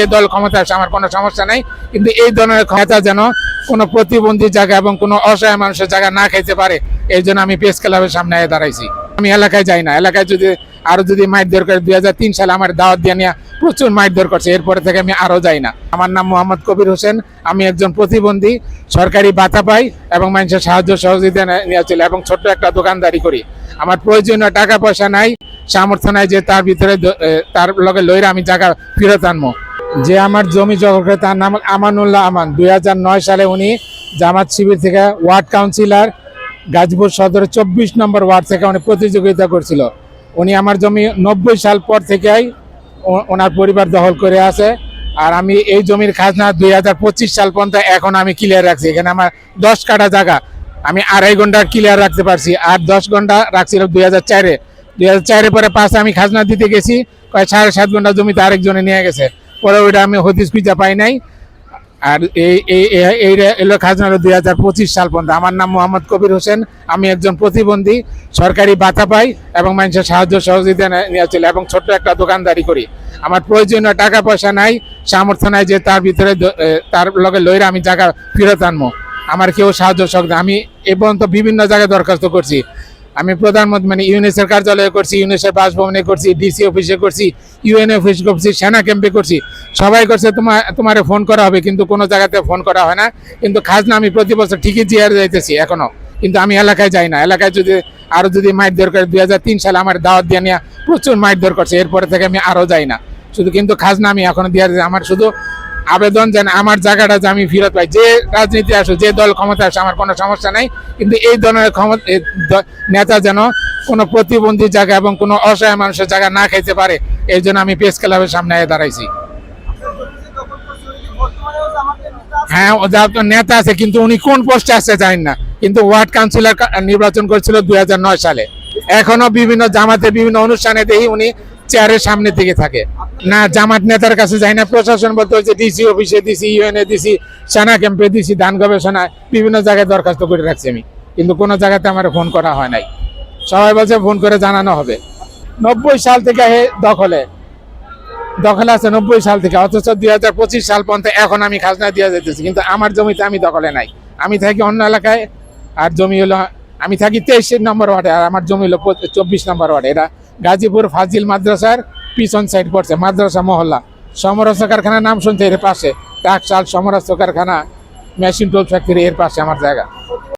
এই দল ক্ষমতা আসে আমার কোনো সমস্যা নাই, কিন্তু এই ধরনের ক্ষমতা যেন কোনো প্রতিবন্ধী জায়গা এবং কোনো অসহায় মানুষের জায়গা না খাইতে পারে, এই জন্য আমি প্রেস ক্লাবের সামনে দাঁড়াইছি। আমি এলাকায় যাই না, এলাকায় যদি মারধর করে 2003 সালে আমার দাওয়াত দিয়ে নিয়ে প্রচুর মারধর করছে, এরপরে থেকে আমি আরো যাই না। আমার নাম মোহাম্মদ কবির হোসেন, আমি একজন প্রতিবন্ধী, সরকারি ভাতা পাই এবং মানুষের সাহায্য সহযোগিতা নিয়ে চলে এবং ছোট্ট একটা দোকানদারি করি। আমার প্রয়োজনীয় টাকা পয়সা নাই, সামর্থ্য নাই যে তার ভিতরে তার লগে লইরা আমি জায়গা ফেরত আনবো। যে আমার জমি জব্দ করে তার নাম আমানুল্লাহ আমান। 2009 সালে উনি জামাত শিবির থেকে ওয়ার্ড কাউন্সিলর গাজীপুর সদরের 24 নম্বর ওয়ার্ড থেকে উনি প্রতিযোগিতা করছিল। উনি আমার জমি 90 সাল পর থেকেই ওনার পরিবার দখল করে আছে। আর আমি এই জমির খাজনা 2025 সাল পর্যন্ত এখন আমি ক্লিয়ার রাখছি। এখানে আমার 10 কাঠা জায়গা আমি 2.5 ঘন্টা ক্লিয়ার রাখতে পারছি, আর 10 ঘন্টা রাখছিল 2004 পরে 5 আমি খাজনা দিতে গেছি, 7.5 ঘন্টা জমিতে আরেকজনে নিয়ে গেছে, পরে ওইটা আমি হদিস খুঁজে পাই নাই। আর এই এলো খাজনা 2025 সাল পর্যন্ত। আমার নাম মোহাম্মদ কবির হোসেন, আমি একজন প্রতিবন্ধী, সরকারি ভাতা পাই এবং মানুষের সাহায্য সহযোগিতা নিয়ে চলে এবং ছোট্ট একটা দোকানদারি করি। আমার প্রয়োজনীয় টাকা পয়সা নাই, সামর্থ্য নাই যে তার ভিতরে তার লগে লইরা আমি জায়গা ফেরত আনবো। আমার কেউ সাহায্য সহযোগিতা, আমি এ পর্যন্ত বিভিন্ন জায়গায় দরখাস্ত করছি। আমি প্রধানমন্ত্রী ইউনিসেফের কার্যালয়ে করছি, ইউনিসেফ বাসভবনে করছি, ডিসি অফিসে করছি, ইউএন অফিস করছি, সেনা ক্যাম্পে করছি, সবাই করছে তোমারে ফোন করা হবে, কিন্তু কোনো জায়গাতে ফোন করা হয় না। কিন্তু খাজনা আমি প্রতি বছর ঠিকই দিয়ে যাইতেছি এখনো, কিন্তু আমি এলাকায় যাই না। এলাকায় যদি মারধর করে 2003 সালে আমার দাওয়াত দিয়ে নিয়ে প্রচুর মারধর করছে, এরপরে থেকে আমি আরো যাই না। শুধু কিন্তু খাজনা আমি এখনো দিয়ে আমার শুধু আবেদন যেন আমার জায়গাটা যে আমি ফেরত পাই। যে রাজনীতি আসে, যে দল ক্ষমতা আসে আমার কোনো সমস্যা নাই, কিন্তু এই ধরনের নেতা যেন কোনো প্রতিবন্ধী জায়গা এবং কোনো অসহায় মানুষের জায়গা না খাইতে পারে, এই জন্য আমি প্রেস ক্লাবের সামনে দাঁড়াইছি। হ্যাঁ, নেতা আছে, কিন্তু উনি কোন পোস্টে আছে জানেন না, কিন্তু ওয়ার্ড কাউন্সিলর নির্বাচন করেছিল 2009 সালে। এখনো বিভিন্ন জামাতের বিভিন্ন অনুষ্ঠানে দেখি উনি চেয়ারের সামনে থেকে থাকে। না, জামাত নেতার কাছে যাই না। প্রশাসন বলতে হচ্ছে ডিসি অফিসে দিছি, ইউএনএ দিছি, সেনা ক্যাম্পে দিছি, ধান গবেষণায় বিভিন্ন জায়গায় দরখাস্ত করে রাখছি আমি, কিন্তু কোনো জায়গাতে আমার ফোন করা হয় নাই। সবাই বলছে ফোন করে জানানো হবে। 90 সাল থেকে দখলে আছে, 90 সাল থেকে, অথচ 2025 সাল পর্যন্ত এখন আমি খাজনা দিয়ে যেতেছি, কিন্তু আমার জমিতে আমি দখলে নাই। আমি থাকি অন্য এলাকায়, আর জমি হলো আমি থাকি 23 নম্বর ওয়ার্ডে, আর আমার জমি হলো 24 নম্বর ওয়ার্ডে। এটা গাজীপুর ফাজিল মাদ্রাসার পিছন সাইড পড়ছে, মাদ্রাসা মহল্লা। সমরাস্ত্র কারখানার নাম শুনছে, এর পাশে টাকশাল সমরাস্ত্র কারখানা, মেশিন টুল ফ্যাক্টরি, এর পাশে আমার জায়গা।